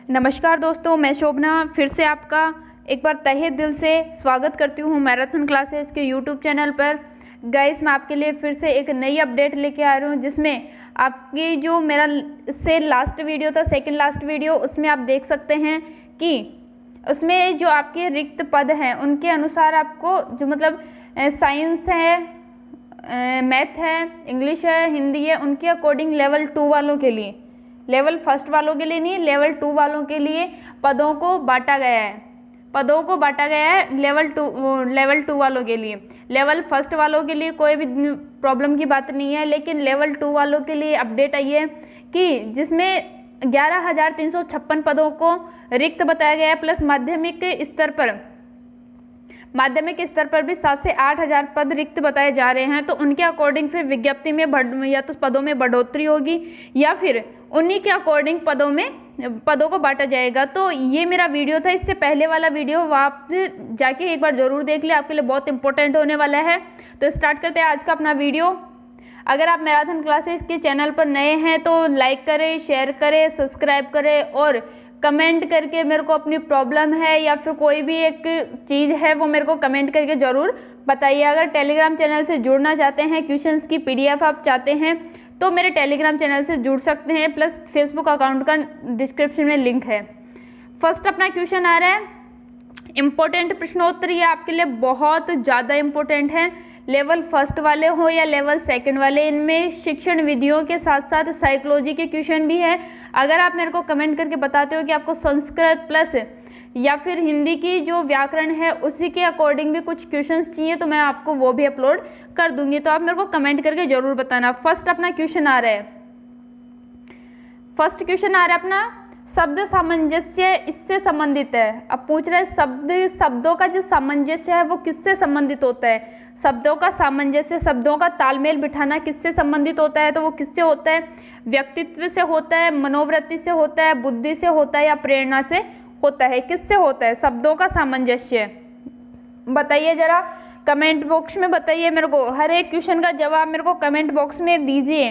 नमस्कार दोस्तों, मैं शोभना फिर से आपका एक बार तहे दिल से स्वागत करती हूँ मैराथन क्लासेस के यूट्यूब चैनल पर। गाइस, मैं आपके लिए फिर से एक नई अपडेट लेके आ रही हूँ, जिसमें आपकी जो मेरा से लास्ट वीडियो था, सेकंड लास्ट वीडियो, उसमें आप देख सकते हैं कि उसमें जो आपके रिक्त पद हैं उनके अनुसार आपको जो मतलब साइंस है, मैथ है, इंग्लिश है, हिंदी है, उनके अकॉर्डिंग लेवल 2 वालों के लिए, लेवल फर्स्ट वालों के लिए नहीं, लेवल 2 वालों के लिए पदों को बांटा गया है। पदों को बांटा गया है लेवल 2 वालों के लिए। लेवल फर्स्ट वालों के लिए कोई भी प्रॉब्लम की बात नहीं है, लेकिन लेवल 2 वालों के लिए अपडेट आई है कि जिसमें 11,356 पदों को रिक्त बताया गया है, प्लस माध्यमिक स्तर पर भी 7 से 8,000 पद रिक्त बताए जा रहे हैं। तो उनके अकॉर्डिंग फिर विज्ञप्ति में या तो पदों में बढ़ोतरी होगी या फिर उन्हीं के अकॉर्डिंग पदों को बांटा जाएगा। तो ये मेरा वीडियो था, इससे पहले वाला वीडियो आप जाके एक बार जरूर देख ले, आपके लिए बहुत इंपॉर्टेंट होने वाला है। तो स्टार्ट करते हैं आज का अपना वीडियो। अगर आप मैराथन क्लासेस के चैनल पर नए हैं तो लाइक करें, शेयर करें, सब्सक्राइब करें और कमेंट करके मेरे को अपनी प्रॉब्लम है या फिर कोई भी एक चीज़ है वो मेरे को कमेंट करके ज़रूर बताइए। अगर टेलीग्राम चैनल से जुड़ना चाहते हैं, क्वेश्चंस की PDF आप चाहते हैं तो मेरे टेलीग्राम चैनल से जुड़ सकते हैं, प्लस फेसबुक अकाउंट का डिस्क्रिप्शन में लिंक है। फर्स्ट अपना क्वेश्चन आ रहा है, इम्पोर्टेंट प्रश्नोत्तर, ये आपके लिए बहुत ज़्यादा इम्पोर्टेंट है। लेवल फर्स्ट वाले हो या लेवल सेकंड वाले, इनमें शिक्षण विधियों के साथ साथ साइकोलॉजी के क्वेश्चन भी है। अगर आप मेरे को कमेंट करके बताते हो कि आपको संस्कृत प्लस या फिर हिंदी की जो व्याकरण है उसी के अकॉर्डिंग भी कुछ क्वेश्चंस चाहिए तो मैं आपको वो भी अपलोड कर दूंगी, तो आप मेरे को कमेंट करके जरूर बताना। फर्स्ट अपना क्वेश्चन आ रहा है, अपना शब्द सामंजस्य इससे संबंधित है। अब पूछ रहे हैं शब्दों का जो सामंजस्य है वो किससे संबंधित होता है। शब्दों का सामंजस्य, शब्दों का तालमेल बिठाना किससे संबंधित होता है, तो वो किससे होता है? व्यक्तित्व से होता है, मनोवृत्ति से होता है, बुद्धि से होता है या प्रेरणा से होता है? किससे होता है शब्दों का सामंजस्य? बताइए जरा कमेंट बॉक्स में बताइए मेरे को। हर एक क्वेश्चन का जवाब मेरे को कमेंट बॉक्स में दीजिए।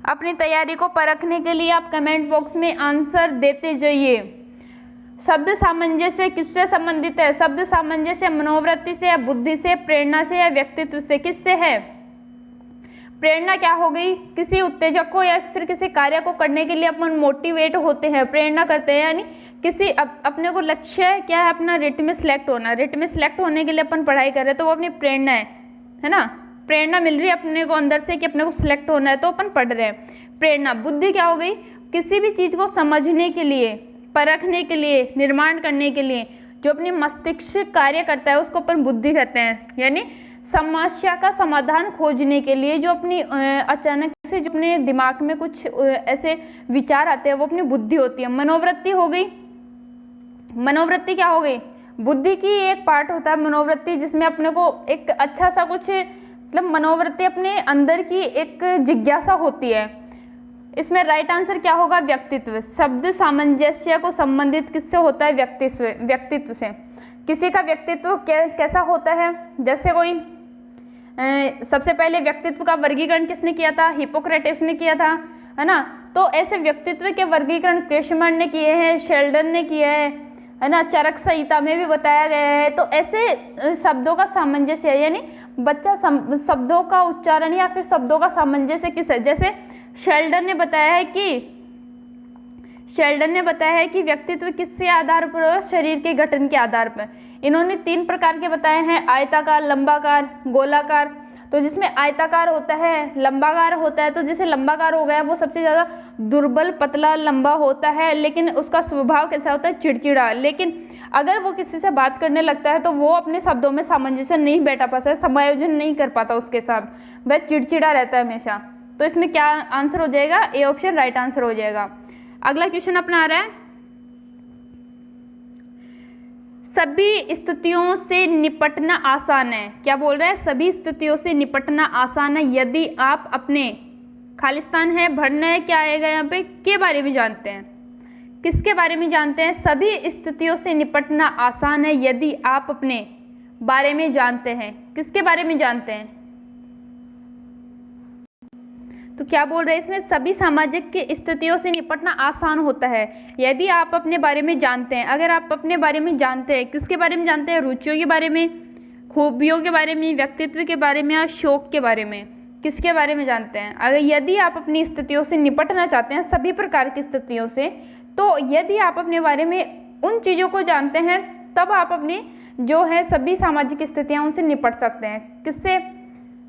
अपनी तैयारी को परखने के लिए आप कमेंट बॉक्स में आंसर देते जाइए। शब्द सामंजस्य किससे संबंधित है? शब्द सामंजस्य मनोवृत्ति से या बुद्धि से, प्रेरणा से या व्यक्तित्व से? किससे है? प्रेरणा क्या हो गई? किसी उत्तेजक को या फिर किसी कार्य को करने के लिए अपन मोटिवेट होते हैं, प्रेरणा करते हैं, यानी किसी अपने को लक्ष्य क्या है अपना, रिट में सिलेक्ट होना। रिट में सिलेक्ट होने के लिए अपन पढ़ाई कर रहे हैं तो वो अपनी प्रेरणा है ना। प्रेरणा मिल रही है अपने को अंदर से कि अपने को सिलेक्ट होना है तो अपन पढ़ रहे हैं, प्रेरणा। बुद्धि क्या हो गई? किसी भी चीज़ को समझने के लिए, परखने के लिए, निर्माण करने के लिए जो अपनी मस्तिष्क कार्य करता है उसको अपन बुद्धि कहते हैं, यानी समस्या का समाधान खोजने के लिए जो अपनी अचानक से जो अपने दिमाग में कुछ ऐसे विचार आते हैं वो अपनी बुद्धि होती है। मनोवृत्ति हो गई। मनोवृत्ति क्या हो गई? बुद्धि की एक पार्ट होता है मनोवृत्ति, जिसमें अपने को एक अच्छा सा कुछ मतलब मनोवृत्ति अपने अंदर की एक जिज्ञासा होती है। इसमें राइट आंसर क्या होगा? व्यक्तित्व। शब्द सामंजस्य को संबंधित किससे होता है? व्यक्तित्व से। किसी का व्यक्तित्व कैसा होता है? जैसे कोई सबसे पहले व्यक्तित्व का वर्गीकरण किसने किया था? हिपोक्रेटिस ने किया था, है ना। तो ऐसे व्यक्तित्व के वर्गीकरण क्रेशमर ने किए हैं, शेल्डन ने किए है ना, चरक संहिता में भी बताया गया है। तो ऐसे शब्दों का सामंजस्य, यानी बच्चा शब्दों का उच्चारण या फिर शब्दों का सामंजस्य किस है? जैसे शेल्डन ने बताया है कि व्यक्तित्व किसके आधार पर हो? शरीर के गठन के आधार पर। इन्होंने 3 प्रकार के बताए हैं, आयताकार, लंबाकार, गोलाकार। तो जिसमें आयताकार होता है, लंबाकार होता है, तो जैसे लंबाकार हो गया वो सबसे ज़्यादा दुर्बल, पतला, लंबा होता है, लेकिन उसका स्वभाव कैसा होता है? चिड़चिड़ा। लेकिन अगर वो किसी से बात करने लगता है तो वो अपने शब्दों में सामंजस्य नहीं बैठा पाता है, समायोजन नहीं कर पाता उसके साथ, वह चिड़चिड़ा रहता है हमेशा। तो इसमें क्या आंसर हो जाएगा? ए ऑप्शन राइट आंसर हो जाएगा। अगला क्वेश्चन अपना आ रहा है, सभी स्थितियों से निपटना आसान है। क्या बोल रहा है? सभी स्थितियों से निपटना आसान है यदि आप अपने, खालिस्तान है, भरना है, क्या आएगा यहाँ पे, के बारे में जानते हैं। किसके बारे में जानते हैं? सभी स्थितियों से निपटना आसान है यदि आप अपने बारे में जानते हैं। किसके बारे में जानते हैं? तो क्या बोल रहे हैं इसमें, सभी सामाजिक की स्थितियों से निपटना आसान होता है यदि आप अपने बारे में जानते हैं। अगर आप अपने बारे में जानते हैं, किसके बारे में जानते हैं, रुचियों के बारे में, खूबियों के बारे में, व्यक्तित्व के बारे में या शौक के बारे में, किसके बारे में जानते हैं। अगर यदि आप अपनी स्थितियों से निपटना चाहते हैं, सभी प्रकार की स्थितियों से, तो यदि आप अपने बारे में उन चीज़ों को जानते हैं तब आप अपनी जो है सभी सामाजिक स्थितियाँ उनसे निपट सकते हैं। किससे,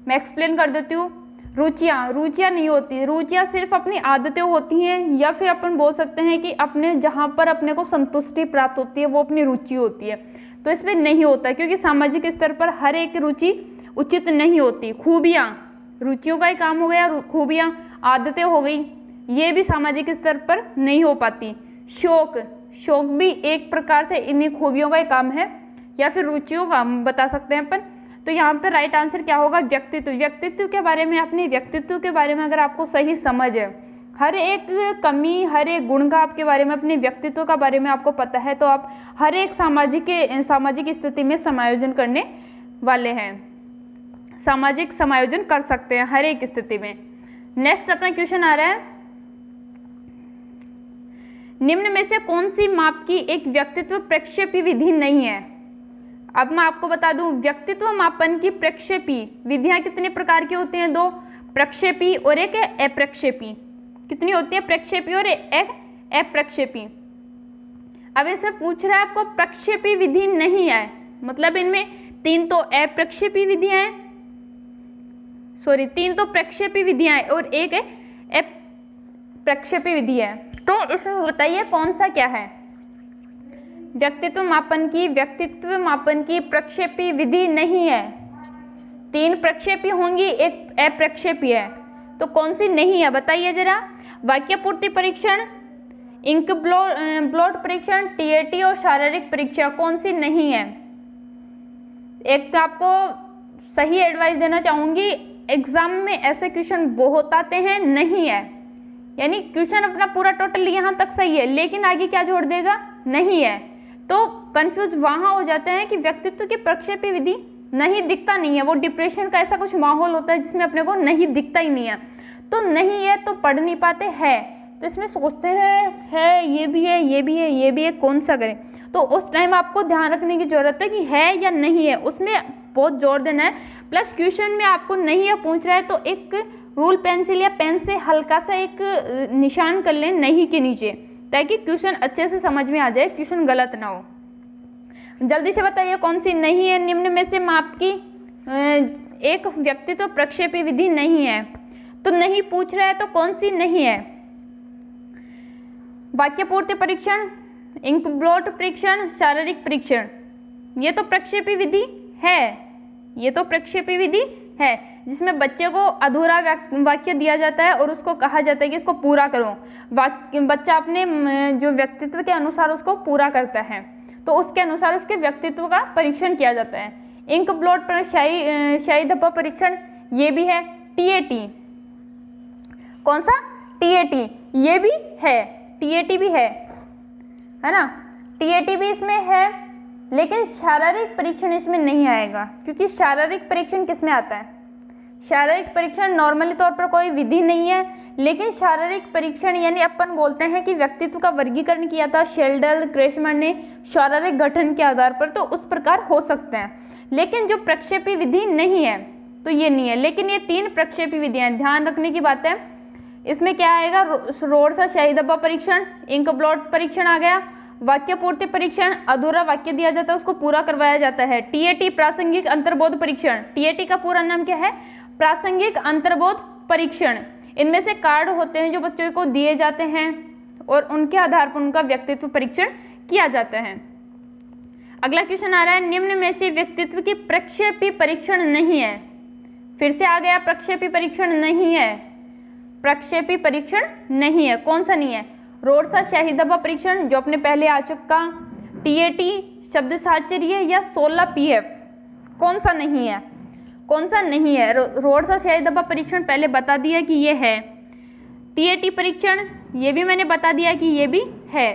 मैं एक्सप्लेन कर देती हूँ। रुचियाँ नहीं होती, रुचियाँ सिर्फ अपनी आदतें होती हैं, या फिर अपन बोल सकते हैं कि अपने जहाँ पर अपने को संतुष्टि प्राप्त होती है वो अपनी रुचि होती है। तो इसमें नहीं होता, क्योंकि सामाजिक स्तर पर हर एक रुचि उचित नहीं होती। खूबियाँ, रुचियों का ही काम हो गया, खूबियाँ, आदतें हो गई, ये भी सामाजिक स्तर पर नहीं हो पाती। शौक भी एक प्रकार से इन्हीं खूबियों का ही काम है, या फिर रुचियों का बता सकते हैं अपन। तो यहाँ पे राइट आंसर क्या होगा, व्यक्तित्व के बारे में, अपने व्यक्तित्व के बारे में अगर आपको सही समझ है, हर एक कमी, हर एक गुण का आपके बारे में, अपने व्यक्तित्व का बारे में आपको पता है, तो आप हर एक सामाजिक स्थिति में समायोजन करने वाले हैं, सामाजिक समायोजन कर सकते हैं हर एक स्थिति में। नेक्स्ट अपना क्वेश्चन आ रहा है, निम्न में से कौन सी माप की एक व्यक्तित्व प्रक्षेपी विधि नहीं है। अब मैं आपको बता दूं, व्यक्तित्व मापन की प्रक्षेपी विधियां कितने प्रकार की होती हैं, 2, प्रक्षेपी और एक अप्रक्षेपी। कितनी होती है, प्रक्षेपी और एक अप्रक्षेपी। अब इसमें पूछ रहा है आपको प्रक्षेपी विधि नहीं है, मतलब इनमें 3 तो अप्रक्षेपी विधियां हैं, 3 तो प्रक्षेपी विधियां हैं और एक अप्रक्षेपी विधि है। तो इसमें बताइए कौन सा क्या है। व्यक्तित्व मापन की प्रक्षेपी विधि नहीं है। 3 प्रक्षेपी होंगी, एक अप्रक्षेपी है, तो कौन सी नहीं है बताइए जरा। वाक्य पूर्ति परीक्षण, इंक ब्लॉट परीक्षण, टीएटी और शारीरिक परीक्षा, कौन सी नहीं है। एक आपको सही एडवाइस देना चाहूंगी, एग्जाम में ऐसे क्वेश्चन बहुत आते हैं, नहीं है, यानी क्वेश्चन अपना पूरा टोटल यहाँ तक सही है, लेकिन आगे क्या जोड़ देगा, नहीं है। तो कंफ्यूज वहाँ हो जाते हैं कि व्यक्तित्व की प्रक्षेपी विधि नहीं, दिखता नहीं है, वो डिप्रेशन का ऐसा कुछ माहौल होता है जिसमें अपने को नहीं दिखता ही नहीं है, तो नहीं है तो पढ़ नहीं पाते हैं, तो इसमें सोचते हैं है ये भी है, ये भी है, ये भी है, कौन सा करें। तो उस टाइम आपको ध्यान रखने की जरूरत है कि है या नहीं है, उसमें बहुत जोर देना है। प्लस क्वेश्चन में आपको नहीं है पूछ रहा है तो एक रूल पेंसिल या पेन से हल्का सा एक निशान कर लें नहीं के नीचे, ताकि क्वेश्चन अच्छे से समझ में आ जाए, क्वेश्चन गलत ना हो। जल्दी से बताइए कौन सी नहीं है, निम्न में से माप की एक व्यक्तित्व प्रक्षेपी विधि नहीं है। तो नहीं पूछ रहा है तो कौन सी नहीं है। वाक्य पूर्ति परीक्षण, इंक ब्लॉट परीक्षण, शारीरिक परीक्षण, ये तो प्रक्षेपी विधि है, ये तो प्रक्षेपी विधि है, जिसमें बच्चे को अधूरा वाक्य दिया जाता है और उसको कहा जाता है कि इसको पूरा करो। बच्चा अपने जो व्यक्तित्व के अनुसार उसको पूरा करता है, तो उसके अनुसार उसके व्यक्तित्व का परीक्षण किया जाता है। इंक ब्लॉट पर शाही धब्बा परीक्षण, ये भी है। टीएटी, कौन सा, टीएटी, ये भी है, टीएटी भी है ना, टीएटी भी इसमें है, लेकिन शारीरिक परीक्षण इसमें नहीं आएगा, क्योंकि शारीरिक परीक्षण किस में आता है। शारीरिक परीक्षण नॉर्मली तौर पर कोई विधि नहीं है, लेकिन शारीरिक परीक्षण यानी अपन बोलते हैं कि व्यक्तित्व का वर्गीकरण किया था शेल्डल क्रेशमर ने शारीरिक गठन के आधार पर, तो उस प्रकार हो सकते हैं, लेकिन जो प्रक्षेपी विधि नहीं है तो ये नहीं है। लेकिन ये 3 प्रक्षेपी विधियां, ध्यान रखने की बात है। इसमें क्या आएगा, रोड सा शाही धब्बा परीक्षण, इंक ब्लॉट परीक्षण आ गया। वाक्य पूर्ति परीक्षण, अधूरा वाक्य दिया जाता है उसको पूरा करवाया जाता है। टीएटी, प्रासंगिक अंतर्बोध परीक्षण, टीएटी का पूरा नाम क्या है, प्रासंगिक अंतर्बोध परीक्षण। इनमें से कार्ड होते हैं जो बच्चों को दिए जाते हैं और उनके आधार पर उनका व्यक्तित्व परीक्षण किया जाता है। अगला क्वेश्चन आ रहा है, निम्न में से व्यक्तित्व की प्रक्षेपी परीक्षण नहीं है। फिर से आ गया, प्रक्षेपी परीक्षण नहीं है, प्रक्षेपी परीक्षण नहीं है, कौन सा नहीं है। रोड सा शाही धब्बा परीक्षण जो अपने पहले आ चुका, टीएटी, शब्द साहचर्य या 16 पीएफ, कौन सा नहीं है, कौन सा नहीं है। रोड सा शाही धब्बा परीक्षण पहले बता दिया कि ये है। टीएटी परीक्षण ये भी मैंने बता दिया कि ये भी है,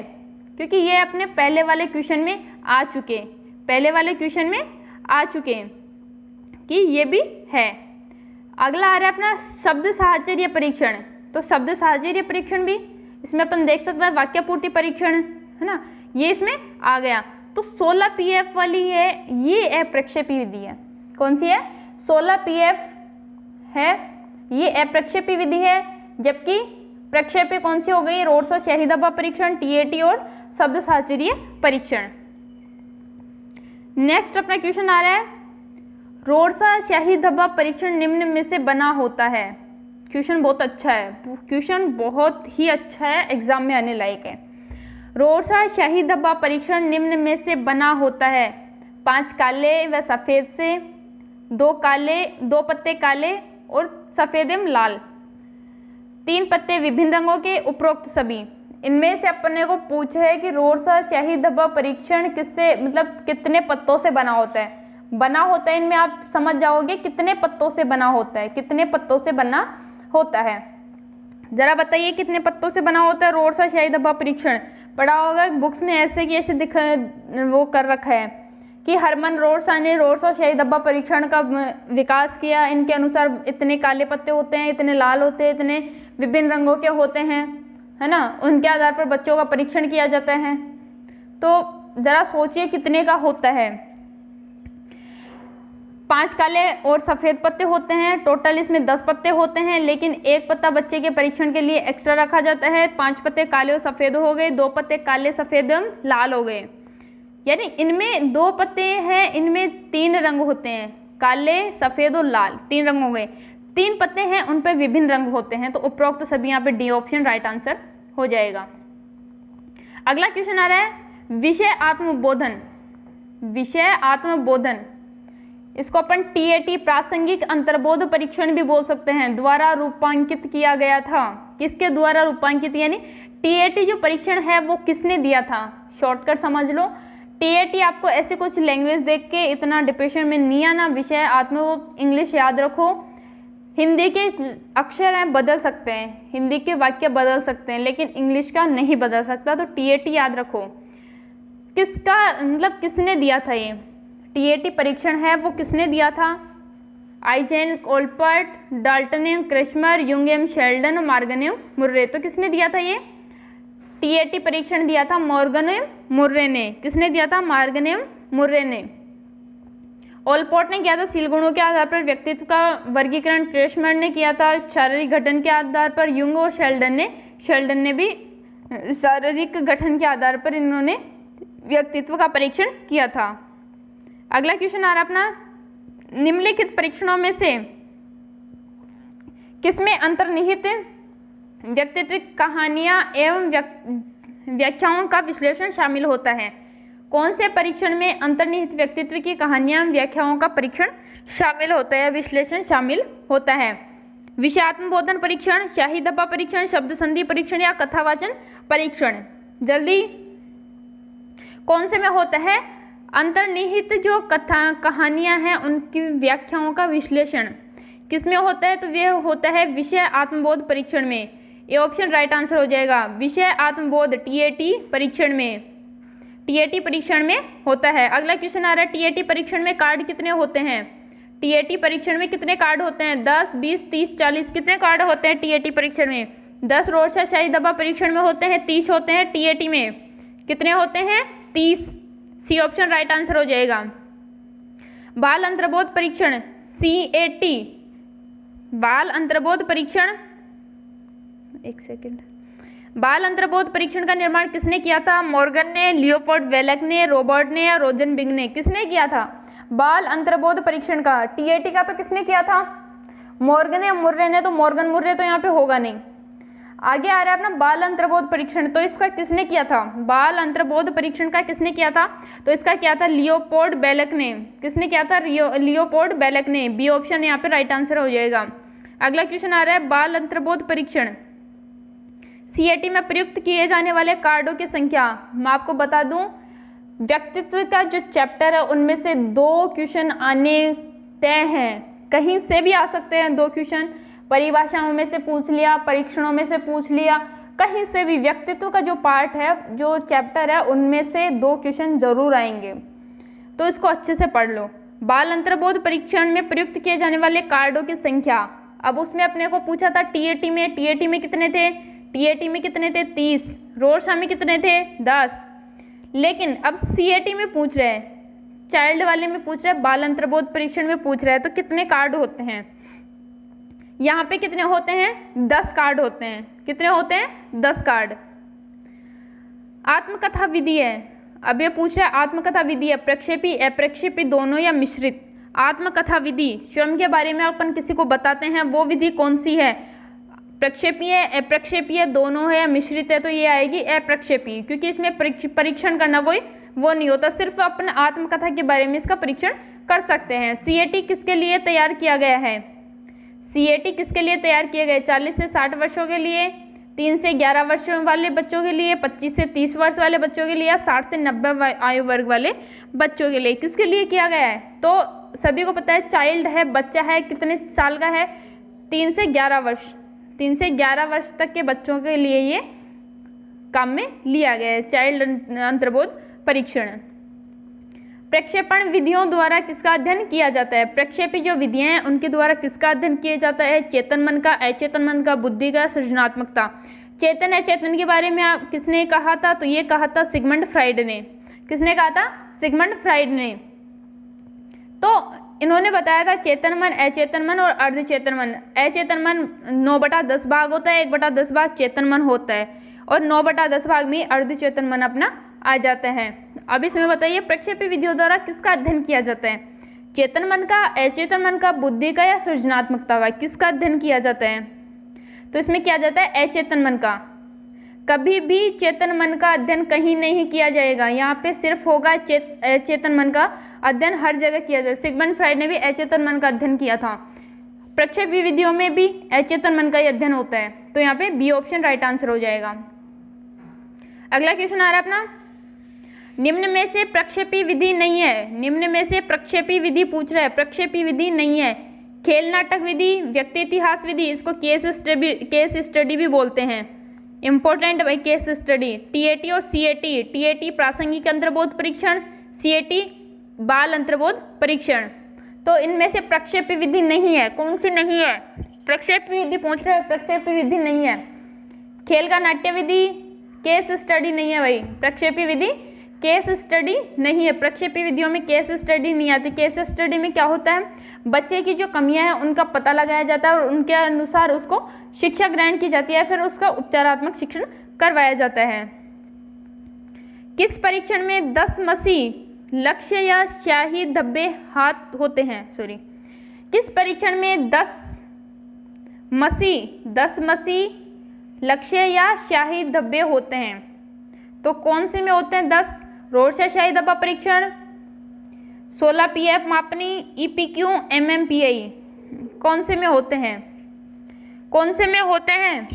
क्योंकि ये अपने पहले वाले क्वेश्चन में आ चुके, पहले वाले क्वेश्चन में आ चुके कि ये भी है। अगला आ रहा है अपना शब्द साहचर्य परीक्षण। तो शब्द साहचर्य परीक्षण भी इसमें अपन देख सकते हैं वाक्य पूर्ति परीक्षण, है ना, ये इसमें आ गया। तो 16 PF वाली है, ये अप्रक्षेपी विधि है। कौन सी है? 16 PF है, ये अप्रक्षेपी विधि है। जबकि प्रक्षेपी कौन सी हो गई? रोड्स और शाही धब्बा परीक्षण, TAT और शब्द साहचर्य परीक्षण। नेक्स्ट अपना क्वेश्चन आ रहा है, रोड्स और शाही धब्बा परीक्षण निम्न में से बना होता है। क्वेश्चन बहुत अच्छा है, क्वेश्चन बहुत ही अच्छा है, एग्जाम में आने लायक है। रोड्स और शाही धब्बा परीक्षण निम्न में से बना होता है। 5 काले व सफेद से, 2 पत्ते काले और सफेद एवं लाल, 3 पत्ते विभिन्न रंगों के, उपरोक्त सभी। इनमें से अपने को पूछा है कि रोड्स और शाही धब्बा परीक्षण किससे, मतलब कितने पत्तों से बना होता है। बना होता है, इनमें आप समझ जाओगे कितने पत्तों से बना होता है, कितने पत्तों से बना होता है। जरा बताइए कितने पत्तों से बना होता है रोड्स और शाही धब्बा परीक्षण। पढ़ा होगा बुक्स में ऐसे कि ऐसे वो कर रखा है कि हरमन रोड्सा ने रोड्स और शाही धब्बा परीक्षण का विकास किया। इनके अनुसार इतने काले पत्ते होते हैं, इतने लाल होते हैं, इतने विभिन्न रंगों के होते हैं, है ना। उनके आधार पर बच्चों का परीक्षण किया जाता है। तो जरा सोचिए कितने का होता है। 5 काले और सफ़ेद पत्ते होते हैं, टोटल इसमें 10 पत्ते होते हैं, लेकिन 1 पत्ता बच्चे के परीक्षण के लिए एक्स्ट्रा रखा जाता है। 5 पत्ते काले और सफ़ेद हो गए, 2 पत्ते काले सफ़ेद एवं लाल हो गए। यानी इनमें 2 पत्ते हैं, इनमें 3 रंग होते हैं, काले सफ़ेद और लाल, 3 रंग हो गए। 3 पत्ते हैं, उन पर विभिन्न रंग होते हैं। तो उपरोक्त सभी यहाँ पे डी ऑप्शन राइट आंसर हो जाएगा। अगला क्वेश्चन आ रहा है, विषय आत्मबोधन। विषय आत्मबोधन, इसको अपन TAT प्रासंगिक अंतर्बोध परीक्षण भी बोल सकते हैं, द्वारा रूपांकित किया गया था। किसके द्वारा रूपांकित, यानी TAT जो परीक्षण है वो किसने दिया था। शॉर्टकट समझ लो, TAT आपको ऐसे कुछ लैंग्वेज देख के इतना डिप्रेशन में नहीं आना। विषय आत्मबोध इंग्लिश याद रखो, हिंदी के अक्षर हैं बदल सकते हैं, हिंदी के वाक्य बदल सकते हैं, लेकिन इंग्लिश का नहीं बदल सकता। तो TAT याद रखो। किसका मतलब किसने दिया था ये TAT परीक्षण है वो किसने दिया था? Eysenck, Allport, Dalton, Kretschmer, Jung M Sheldon, Morgan M Murray. तो किसने दिया था ये TAT परीक्षण? दिया था मॉर्गन एम मुर्रे ने। किसने दिया था? मॉर्गन एम मुर्रे ने। ओल्पोर्ट ने किया था सील गुणों के आधार पर व्यक्तित्व का वर्गीकरण, क्रेस्मर ने किया था शारीरिक गठन के आधार पर, युंग और शेल्डन ने भी शारीरिक गठन के आधार पर इन्होंने व्यक्तित्व का परीक्षण किया था। अगला क्वेश्चन आ रहा है अपना, निम्नलिखित परीक्षणों में से किसमें अंतर्निहित व्यक्तित्व कहानियां एवं व्याख्याओं का विश्लेषण शामिल होता है? कौन से परीक्षण में अंतर्निहित व्यक्तित्व की कहानियां एवं व्याख्याओं का परीक्षण शामिल होता है, विश्लेषण शामिल होता है? विषयात्मबोधन परीक्षण, शाही धब्बा परीक्षण, शब्द संधि परीक्षण या कथावाचन परीक्षण? जल्दी, कौन से में होता है अंतर्निहित जो कहानियां हैं उनकी व्याख्याओं का विश्लेषण? किसमें होता है? तो ये होता है विषय आत्मबोध परीक्षण में। ये ऑप्शन राइट आंसर हो जाएगा। विषय आत्मबोध TAT परीक्षण में, TAT परीक्षण में होता है। अगला क्वेश्चन आ रहा है, TAT परीक्षण में कार्ड कितने होते हैं? TAT परीक्षण में कितने कार्ड होते हैं? 10, 20, 30, 40 कितने कार्ड होते हैं TAT परीक्षण में? 10 रोड्स या शाही धब्बा परीक्षण में होते हैं, 30 होते हैं। TAT में कितने होते हैं? 30। सी ऑप्शन राइट आंसर हो जाएगा। बाल अंतर्बोध परीक्षण CAT, बाल अंतर्बोध परीक्षण, एक सेकेंड, बाल अंतर्बोध परीक्षण का निर्माण किसने किया था? मॉर्गन ने, लियोपोल्ड वेलक ने, रॉबर्ट ने या रोजनबिग ने? किसने किया था बाल अंतर्बोध परीक्षण का? TAT का तो किसने किया था? मॉर्गन या मुर्रे ने। तो मॉर्गन मुर्रे तो यहाँ पे होगा नहीं। आगे आ रहा है अपना बाल अंतर्बोध परीक्षण, तो इसका किसने किया था? बाल अंतर्बोध परीक्षण का किसने किया था? तो इसका किया था लियोपोल्ड बेलक ने। किसने किया था? लियोपोल्ड बेलक ने। बी ऑप्शन यहाँ पे राइट आंसर हो जाएगा। अगला क्वेश्चन आ रहा है, बाल अंतर्बोध परीक्षण CAT में प्रयुक्त किए जाने वाले कार्डों की संख्या। मैं आपको बता दूं, व्यक्तित्व का जो चैप्टर है उनमें से 2 क्वेश्चन आने तय हैं, कहीं से भी आ सकते हैं 2 क्वेश्चन। परिभाषाओं में से पूछ लिया, परीक्षणों में से पूछ लिया, कहीं से भी व्यक्तित्व का जो पार्ट है, जो चैप्टर है, उनमें से 2 क्वेश्चन जरूर आएंगे। तो इसको अच्छे से पढ़ लो। बाल अंतर्बोध परीक्षण में प्रयुक्त किए जाने वाले कार्डों की संख्या। अब उसमें अपने को पूछा था टीएटी में कितने थे, टीएटी में कितने थे 30, रोर्शा में कितने थे 10। लेकिन अब सीएटी में पूछ रहे हैं, चाइल्ड वाले में पूछ रहे हैं, बाल अंतर्बोध परीक्षण में पूछ रहे हैं, तो कितने कार्ड होते हैं। यहाँ पे कितने होते हैं 10 कार्ड होते हैं। कितने होते हैं 10 कार्ड। आत्मकथा विधि है, अब ये पूछ रहा है आत्मकथा विधि है प्रक्षेपी अप्रक्षेपी दोनों या मिश्रित। आत्मकथा विधि स्वयं के बारे में अपन किसी को बताते हैं, वो विधि कौन सी है, प्रक्षेपी है अप्रक्षेपी है दोनों है या मिश्रित है, तो ये आएगी अप्रक्षेपी, क्योंकि इसमें परीक्षण करना कोई वो नहीं होता, सिर्फ अपन आत्मकथा के बारे में इसका परीक्षण कर सकते हैं। सीएटी किसके लिए तैयार किया गया है, सीएटी किसके लिए तैयार किए गए, 40 से 60 वर्षों के लिए, 3 से 11 वर्षों वाले बच्चों के लिए, 25 से 30 वर्ष वाले बच्चों के लिए, या 60 से 90 आयु वर्ग वाले बच्चों के लिए। किसके लिए किया गया है, तो सभी को पता है चाइल्ड है, बच्चा है, कितने साल का है 3 से 11 वर्ष, 3 से 11 वर्ष तक के बच्चों के लिए ये काम में लिया गया है चाइल्ड अंतर्बोध परीक्षण। प्रक्षेपण विधियों द्वारा किसका अध्ययन किया जाता है, प्रक्षेपी जो विधियां हैं उनके द्वारा किसका अध्ययन किया जाता है, चेतन मन का, अचेतन मन का, बुद्धि का, सृजनात्मकता। चेतन अचेतन के बारे में आप किसने कहा था, तो ये कहा था सिगमंड फ्राइड ने। किसने कहा था, सिगमंड फ्राइड ने। तो इन्होंने बताया था चेतन मन, अचेतन मन और अर्धचेतन मन। अचेतन मन 9/10 भाग होता है, 1/10 भाग चेतन मन होता है, और 9/10 भाग में अर्धचेतन मन अपना आ जाते हैं। अब इसमें बताइए प्रक्षेपी विधियों द्वारा किसका अध्ययन किया जाता है, चेतन मन का, अचेतन मन का, बुद्धि का या सृजनात्मकता का, किसका अध्ययन किया जाता है, तो इसमें किया जाता है अचेतन मन का। कभी भी चेतन मन का अध्ययन कहीं नहीं किया जाएगा, यहाँ पे सिर्फ होगा चेतन मन का अध्ययन हर जगह किया जाए। सिगमंड फ्राइड ने भी अचेतन मन का अध्ययन किया था, प्रक्षेपी विधियों में भी अचेतन मन का ही अध्ययन होता है, तो यहाँ पे बी ऑप्शन राइट आंसर हो जाएगा। अगला क्वेश्चन आ रहा है अपना, निम्न में से प्रक्षेपी विधि नहीं है, निम्न में से प्रक्षेपी विधि पूछ रहा है, प्रक्षेपी विधि नहीं है। खेल नाटक विधि, व्यक्ति इतिहास विधि, इसको केस स्टडी भी बोलते हैं, इंपॉर्टेंट भाई केस स्टडी। टीएटी और सीएटी, टीएटी प्रासंगिक अंतर्बोध परीक्षण, सीएटी बाल अंतर्बोध परीक्षण। तो इनमें से प्रक्षेपी विधि नहीं है, कौन सी नहीं है, प्रक्षेपी विधि पूछ रहे हैं, प्रक्षेपी विधि नहीं है। खेल का नाट्य विधि, केस स्टडी नहीं है भाई, प्रक्षेपी विधि केस स्टडी नहीं है। प्रक्षेपी विधियों में केस स्टडी नहीं आती। केस स्टडी में क्या होता है, बच्चे की जो कमियां हैं उनका पता लगाया जाता है और उनके अनुसार उसको शिक्षा ग्रहण की जाती है, फिर उसका उपचारात्मक शिक्षण करवाया जाता है। किस परीक्षण में 10 मसी लक्ष्य या स्याही धब्बे हाथ होते हैं, सॉरी, किस परीक्षण में 10 मसी लक्ष्य या स्याही धब्बे होते हैं, तो कौन से में होते हैं 10, रोर्शा स्याही धब्बा परीक्षण, 16 पीएफ मापनी, ईपीक्यू, एमएमपीआई, कौन से में होते हैं, कौन से में होते हैं,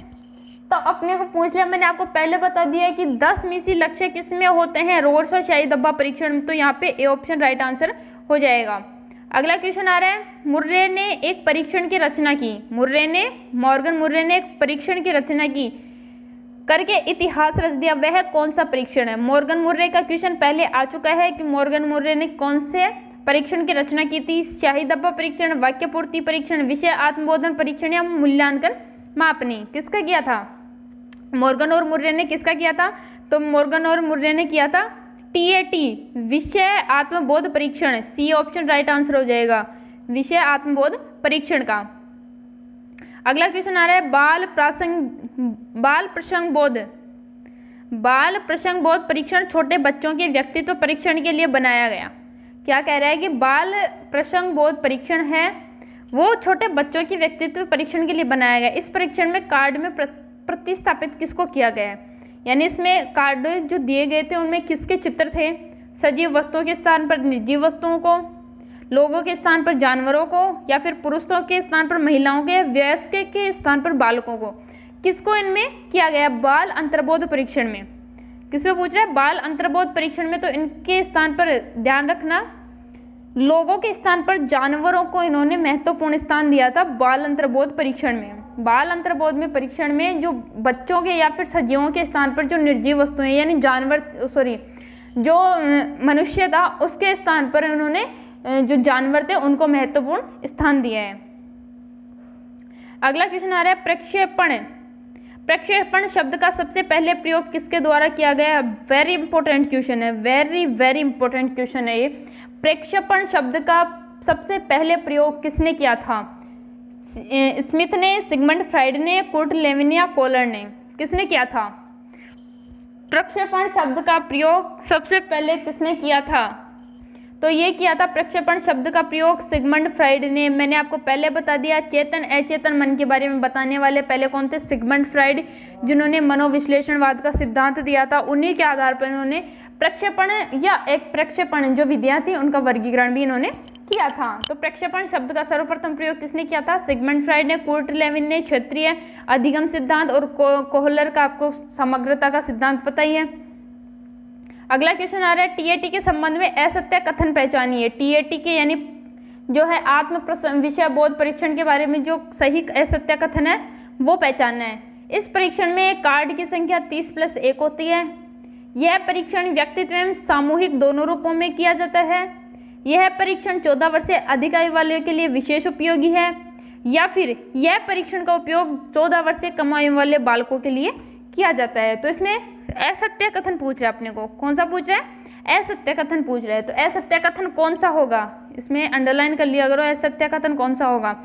तो अपने को पूछ लिया। मैंने आपको पहले बता दिया है कि 10 मिसी लक्ष्य किस में होते हैं, रोर्शा स्याही धब्बा परीक्षण में, तो यहाँ पे ए ऑप्शन राइट आंसर हो जाएगा। अगला क्वेश्चन आ रहा है, मुर्रे ने एक परीक्षण की रचना की, मॉर्गन मुर्रे ने एक परीक्षण की रचना की करके इतिहास रच दिया, वह कौन सा परीक्षण है। मॉर्गन मुर्रे का क्वेश्चन पहले आ चुका है कि मॉर्गन मुर्रे ने कौन से परीक्षण की रचना की थी, स्याही धब्बा परीक्षण, वाक्य पूर्ति परीक्षण, विषय आत्मबोधन परीक्षण या मूल्यांकन मापनी, किसका किया था, मॉर्गन और मुर्रे ने किसका किया था, तो मॉर्गन और मुर्रे ने किया था टीएटी विषय आत्मबोध परीक्षण, सी ऑप्शन राइट आंसर हो जाएगा, विषय आत्मबोध परीक्षण का। अगला क्वेश्चन आ रहा है, बाल प्रसंग बोध परीक्षण छोटे बच्चों के व्यक्तित्व परीक्षण के लिए बनाया गया। क्या कह रहा है कि बाल प्रसंग बोध परीक्षण है वो छोटे बच्चों के व्यक्तित्व परीक्षण के लिए बनाया गया। इस परीक्षण में कार्ड में प्रतिस्थापित किसको किया गया है, यानी इसमें कार्ड जो दिए गए थे उनमें किसके चित्र थे, सजीव वस्तुओं के स्थान पर निर्जीव वस्तुओं को, लोगों के स्थान पर जानवरों को, या फिर पुरुषों के स्थान पर महिलाओं के, वयस्क के स्थान पर बालकों को, किसको इनमें किया गया बाल अंतर्बोध परीक्षण में, किसमें पूछ रहा है बाल अंतर्बोध परीक्षण में, तो इनके स्थान पर ध्यान रखना लोगों के स्थान पर जानवरों को इन्होंने महत्वपूर्ण स्थान दिया था बाल अंतर्बोध परीक्षण में। बाल अंतर्बोध में परीक्षण में जो बच्चों के या फिर सजीवों के स्थान पर जो निर्जीव वस्तुएं यानी जानवर जो मनुष्य था उसके स्थान पर उन्होंने जो जानवर थे उनको महत्वपूर्ण स्थान दिया है। अगला क्वेश्चन आ रहा है प्रक्षेपण। प्रक्षेपण शब्द का सबसे पहले प्रयोग किसके द्वारा किया गया? वेरी इंपॉर्टेंट क्वेश्चन है, वेरी वेरी इंपॉर्टेंट क्वेश्चन है ये। प्रक्षेपण शब्द का सबसे पहले प्रयोग किसने किया था? स्मिथ ने, सिगमंड फ्राइड ने, कुर्ट लेविन या कोहलर ने? किसने किया था? प्रक्षेपण शब्द का प्रयोग सबसे पहले किसने किया था? तो ये किया था प्रक्षेपण शब्द का प्रयोग सिगमंड फ्राइड ने। मैंने आपको पहले बता दिया, चेतन अचेतन मन के बारे में बताने वाले पहले कौन थे? सिगमंड फ्राइड, जिन्होंने मनोविश्लेषणवाद का सिद्धांत दिया था। उन्हीं के आधार पर इन्होंने प्रक्षेपण या एक प्रक्षेपण जो विधियां थी उनका वर्गीकरण भी इन्होंने किया था। तो प्रक्षेपण शब्द का सर्वप्रथम प्रयोग किसने किया था? सिगमंड फ्राइड ने, कुर्ट लेविन ने क्षेत्रीय अधिगम सिद्धांत, और कोहलर का आपको समग्रता का सिद्धांत पता ही है। अगला क्वेश्चन आ रहा है टीएटी के संबंध में असत्य कथन पहचानिए। टीएटी के यानी जो है आत्म विषय बोध परीक्षण के बारे में जो सही असत्य कथन है वो पहचानना है। इस परीक्षण में कार्ड की संख्या 30+1 होती है। यह परीक्षण व्यक्तित्व एवं सामूहिक दोनों रूपों में किया जाता है। यह परीक्षण 14 वर्ष से अधिक आयु वाले के लिए विशेष उपयोगी है, या फिर यह परीक्षण का उपयोग 14 वर्ष से कम आयु वाले बालकों के लिए किया जाता है। तो इसमें असत्य कथन पूछ रहा है अपने को, कौन सा पूछ रहा है? असत्य कथन पूछ रहा है। तो असत्य कथन कौन सा होगा? इसमें अंडरलाइन कर लिया करो, असत्य कथन कौन सा होगा?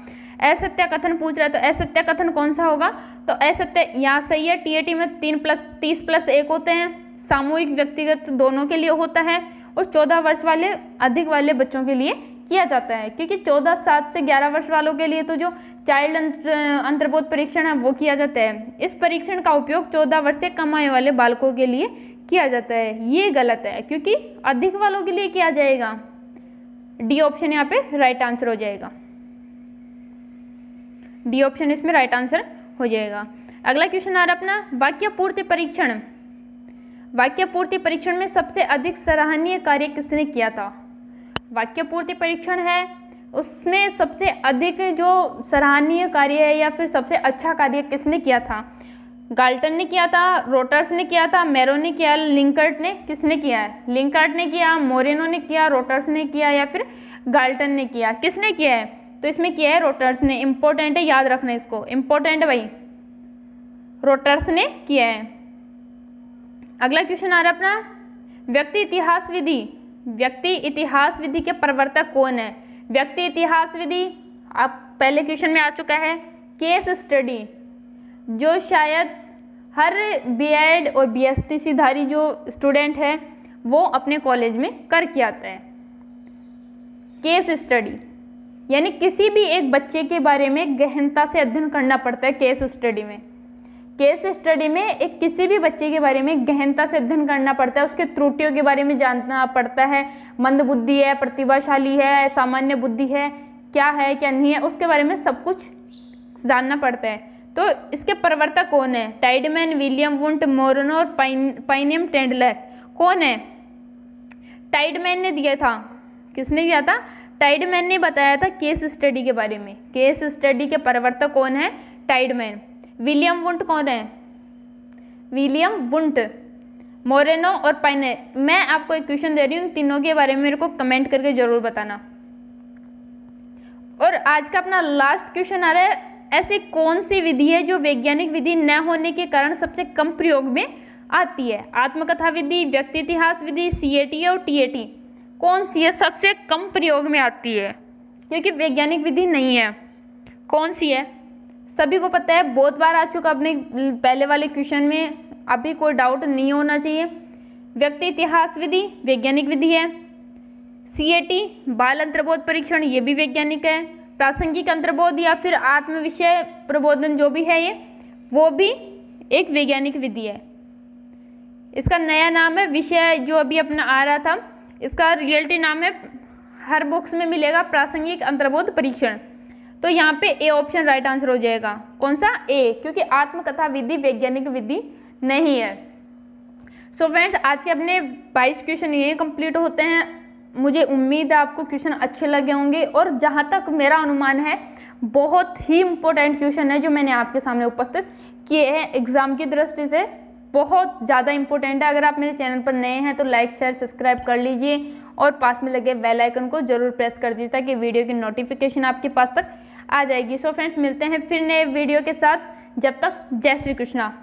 असत्य कथन पूछ रहा है तो असत्य कथन कौन सा होगा? तो असत्य यहाँ सही है। टीएटी में 30+1 होते हैं, सामूहिक व्यक्तिगत दोनों के लिए होता है, और 14 वर्ष वाले अधिक वाले बच्चों के लिए किया जाता है, क्योंकि 7 से 11 वर्ष वालों के लिए तो जो चाइल्ड अंतर्बोध परीक्षण है वो किया जाता है। इस परीक्षण का उपयोग 14 वर्ष से कम आयु वाले बालकों के लिए किया जाता है। ये गलत है, क्योंकि अधिक वालों के लिए किया जाएगा। डी ऑप्शन यहाँ पे राइट आंसर हो जाएगा। डी ऑप्शन इसमें राइट आंसर हो जाएगा। अगला क्वेश्चन आ रहा है अपना वाक्य पूर्ति परीक्षण। वाक्य पूर्ति परीक्षण में सबसे अधिक सराहनीय कार्य किसने किया था? वाक्य पूर्ति परीक्षण है, उसमें सबसे अधिक जो सराहनीय कार्य है या फिर सबसे अच्छा कार्य किसने किया था? गाल्टन ने किया था, रोटर्स ने किया था, मैरो ने किया, लिंकर्ट ने? किसने किया है? लिंकर्ट ने किया, मोरेनो ने किया, रोटर्स ने किया, या फिर गाल्टन ने किया? किसने किया है? तो इसमें किया है रोटर्स ने। इंपॉर्टेंट है, याद रखना इसको, इंपॉर्टेंट है भाई, रोटर्स ने किया है। अगला क्वेश्चन आ रहा है अपना व्यक्ति इतिहास विधि। व्यक्ति इतिहास विधि के प्रवर्तक कौन है? व्यक्ति इतिहास विधि आप पहले क्वेश्चन में आ चुका है। केस स्टडी, जो शायद हर बीएड और बीएसटीसी धारी जो स्टूडेंट है वो अपने कॉलेज में करके आता है। केस स्टडी यानी किसी भी एक बच्चे के बारे में गहनता से अध्ययन करना पड़ता है। केस स्टडी में, केस स्टडी में एक किसी भी बच्चे के बारे में गहनता से अध्ययन करना पड़ता है, उसके त्रुटियों के बारे में जानना पड़ता है। मंद बुद्धि है, प्रतिभाशाली है, सामान्य बुद्धि है, क्या है क्या नहीं है, उसके बारे में सब कुछ जानना पड़ता है। तो इसके प्रवर्तक कौन है? टाइडमैन, विलियम वुंट, मोरेनो और पाइनियम टेंडलर। कौन है? टाइडमैन ने दिया था। किसने दिया था? टाइडमैन ने बताया था केस स्टडी के बारे में। केस स्टडी के प्रवर्तक कौन है? टाइडमैन। विलियम वुंट कौन है? विलियम वुंट, मोरेनो और पाइनियर। मैं आपको एक क्वेश्चन दे रही हूँ, तीनों के बारे में मेरे को कमेंट करके जरूर बताना। और आज का अपना लास्ट क्वेश्चन आ रहा है, ऐसी कौन सी विधि है जो वैज्ञानिक विधि न होने के कारण सबसे कम प्रयोग में आती है? आत्मकथा विधि, व्यक्ति इतिहास विधि, सीएटी और टीएटी। कौन सी है सबसे कम प्रयोग में आती है? क्योंकि वैज्ञानिक विधि नहीं है। कौन सी है? सभी को पता है, बहुत बार आ चुका अपने पहले वाले क्वेश्चन में, अभी कोई डाउट नहीं होना चाहिए। व्यक्ति इतिहास विधि वैज्ञानिक विधि है। सीएटी बाल अंतर्बोध परीक्षण, ये भी वैज्ञानिक है। प्रासंगिक अंतर्बोध या फिर आत्म विषय प्रबोधन जो भी है ये, वो भी एक वैज्ञानिक विधि है। इसका नया नाम है, विषय जो अभी अपना आ रहा था, इसका रियलिटी नाम है, हर बुक्स में मिलेगा, प्रासंगिक अंतर्बोध परीक्षण। तो यहाँ पे ए ऑप्शन राइट आंसर हो जाएगा। कौन सा? ए, क्योंकि आत्मकथा विधि वैज्ञानिक विधि नहीं है। सो फ्रेंड्स, आज के अपने 22 क्वेश्चन ये कंप्लीट होते हैं। मुझे उम्मीद है आपको क्वेश्चन अच्छे लगे होंगे, और जहाँ तक मेरा अनुमान है बहुत ही इम्पोर्टेंट क्वेश्चन है जो मैंने आपके सामने उपस्थित किए हैं। एग्जाम की दृष्टि से बहुत ज़्यादा इंपॉर्टेंट है। अगर आप मेरे चैनल पर नए हैं तो लाइक शेयर सब्सक्राइब कर लीजिए, और पास में लगे बेल आइकन को जरूर प्रेस कर दीजिए ताकि वीडियो की नोटिफिकेशन आपके पास तक आ जाएगी। सो फ्रेंड्स, मिलते हैं फिर नए वीडियो के साथ। जब तक जय श्री कृष्णा।